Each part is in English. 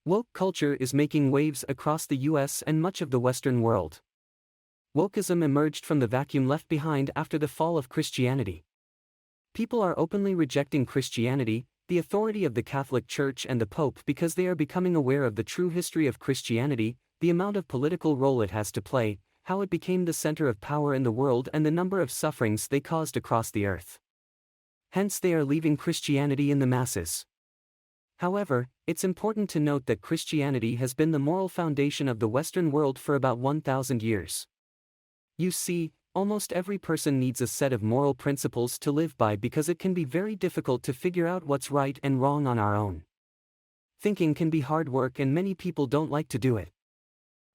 Woke culture is making waves across the US and much of the Western world. Wokeism emerged from the vacuum left behind after the fall of Christianity. People are openly rejecting Christianity, the authority of the Catholic Church and the Pope, because they are becoming aware of the true history of Christianity, the amount of political role it has to play, how it became the center of power in the world, and the number of sufferings they caused across the earth. Hence they are leaving Christianity in the masses. However, it's important to note that Christianity has been the moral foundation of the Western world for about 1,000 years. You see, almost every person needs a set of moral principles to live by because it can be very difficult to figure out what's right and wrong on our own. Thinking can be hard work and many people don't like to do it.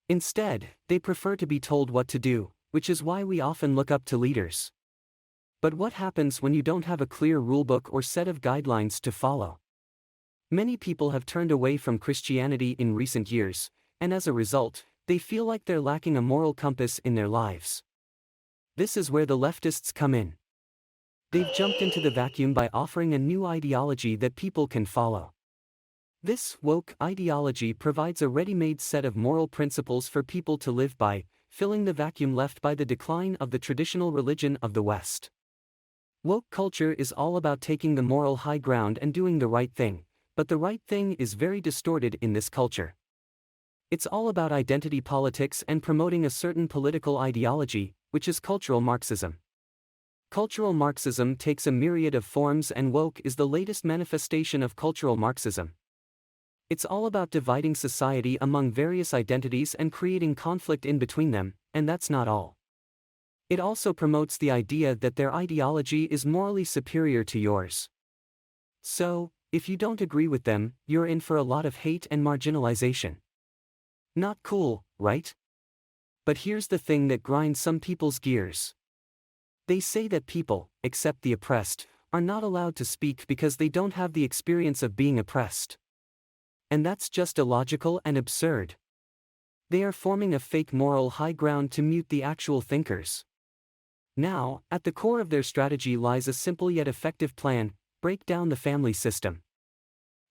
Instead, they prefer to be told what to do, which is why we often look up to leaders. But what happens when you don't have a clear rulebook or set of guidelines to follow? Many people have turned away from Christianity in recent years, and as a result, they feel like they're lacking a moral compass in their lives. This is where the leftists come in. They've jumped into the vacuum by offering a new ideology that people can follow. This woke ideology provides a ready-made set of moral principles for people to live by, filling the vacuum left by the decline of the traditional religion of the West. Woke culture is all about taking the moral high ground and doing the right thing, but the right thing is very distorted in this culture. It's all about identity politics and promoting a certain political ideology, which is cultural Marxism. Cultural Marxism takes a myriad of forms, and woke is the latest manifestation of cultural Marxism. It's all about dividing society among various identities and creating conflict in between them, and that's not all. It also promotes the idea that their ideology is morally superior to yours. So, if you don't agree with them, you're in for a lot of hate and marginalization. Not cool, right? But here's the thing that grinds some people's gears. They say that people, except the oppressed, are not allowed to speak because they don't have the experience of being oppressed. And that's just illogical and absurd. They are forming a fake moral high ground to mute the actual thinkers. Now, at the core of their strategy lies a simple yet effective plan: break down the family system.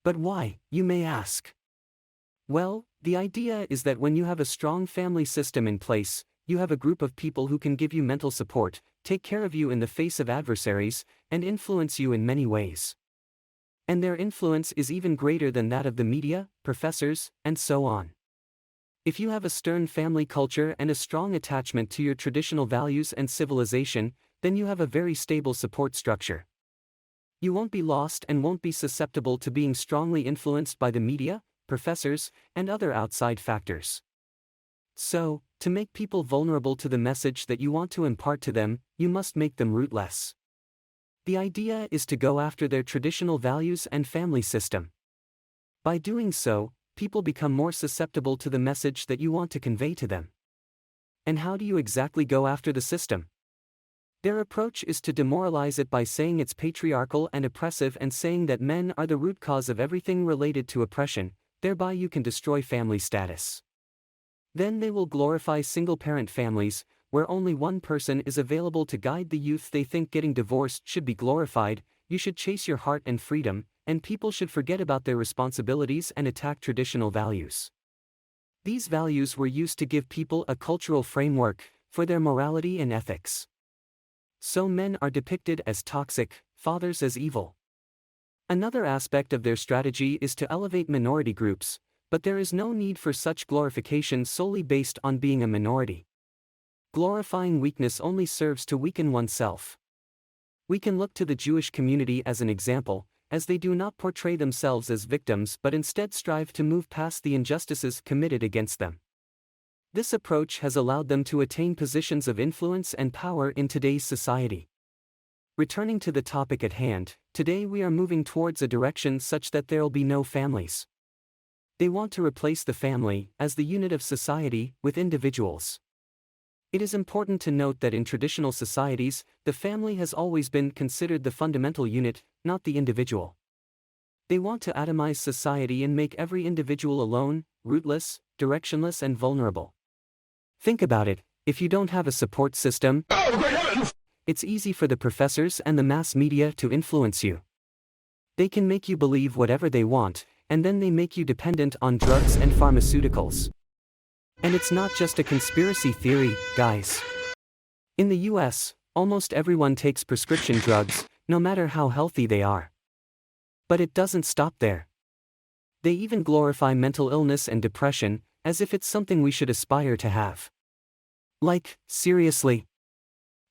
But why, you may ask? Well, the idea is that when you have a strong family system in place, you have a group of people who can give you mental support, take care of you in the face of adversaries, and influence you in many ways. And their influence is even greater than that of the media, professors, and so on. If you have a stern family culture and a strong attachment to your traditional values and civilization, then you have a very stable support structure. You won't be lost and won't be susceptible to being strongly influenced by the media, professors, and other outside factors. So, to make people vulnerable to the message that you want to impart to them, you must make them rootless. The idea is to go after their traditional values and family system. By doing so, people become more susceptible to the message that you want to convey to them. And how do you exactly go after the system? Their approach is to demoralize it by saying it's patriarchal and oppressive and saying that men are the root cause of everything related to oppression, thereby you can destroy family status. Then they will glorify single-parent families, where only one person is available to guide the youth. They think getting divorced should be glorified, you should chase your heart and freedom, and people should forget about their responsibilities and attack traditional values. These values were used to give people a cultural framework for their morality and ethics. So men are depicted as toxic, fathers as evil. Another aspect of their strategy is to elevate minority groups, but there is no need for such glorification solely based on being a minority. Glorifying weakness only serves to weaken oneself. We can look to the Jewish community as an example, as they do not portray themselves as victims but instead strive to move past the injustices committed against them. This approach has allowed them to attain positions of influence and power in today's society. Returning to the topic at hand, today we are moving towards a direction such that there'll be no families. They want to replace the family, as the unit of society, with individuals. It is important to note that in traditional societies, the family has always been considered the fundamental unit, not the individual. They want to atomize society and make every individual alone, rootless, directionless, and vulnerable. Think about it: if you don't have a support system, it's easy for the professors and the mass media to influence you. They can make you believe whatever they want, and then they make you dependent on drugs and pharmaceuticals. And it's not just a conspiracy theory, guys. In the US, almost everyone takes prescription drugs, no matter how healthy they are. But it doesn't stop there. They even glorify mental illness and depression, as if it's something we should aspire to have. Like, seriously.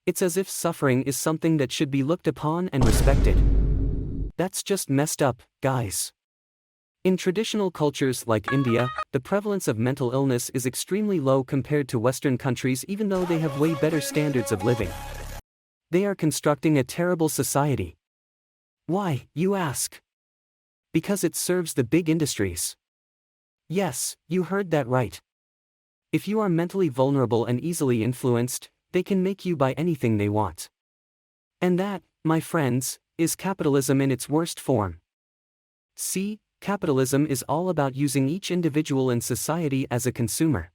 It's as if suffering is something that should be looked upon and respected. That's just messed up, guys. In traditional cultures like India, the prevalence of mental illness is extremely low compared to Western countries, even though they have way better standards of living. They are constructing a terrible society. Why, you ask? Because it serves the big industries. Yes, you heard that right. If you are mentally vulnerable and easily influenced, they can make you buy anything they want. And that, my friends, is capitalism in its worst form. See, capitalism is all about using each individual in society as a consumer.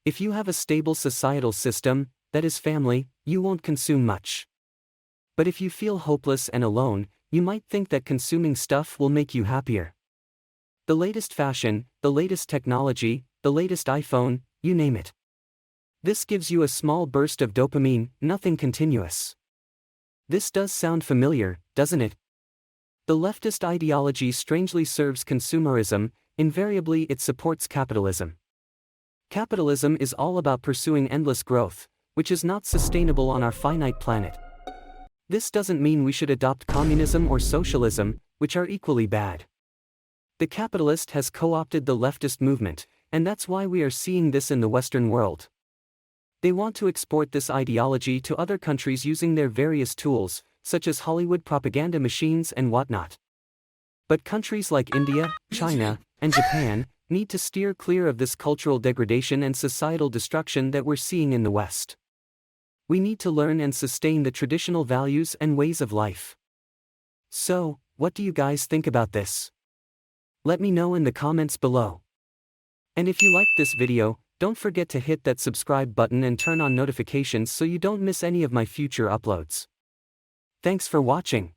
If you have a stable societal system, that is family, you won't consume much. But if you feel hopeless and alone, you might think that consuming stuff will make you happier. The latest fashion, the latest technology, the latest iPhone, you name it. This gives you a small burst of dopamine, nothing continuous. This does sound familiar, doesn't it? The leftist ideology strangely serves consumerism, invariably it supports capitalism. Capitalism is all about pursuing endless growth, which is not sustainable on our finite planet. This doesn't mean we should adopt communism or socialism, which are equally bad. The capitalist has co-opted the leftist movement, and that's why we are seeing this in the Western world. They want to export this ideology to other countries using their various tools, such as Hollywood propaganda machines and whatnot. But countries like India, China, and Japan need to steer clear of this cultural degradation and societal destruction that we're seeing in the West. We need to learn and sustain the traditional values and ways of life. So, what do you guys think about this? Let me know in the comments below. And if you liked this video, don't forget to hit that subscribe button and turn on notifications so you don't miss any of my future uploads. Thanks for watching.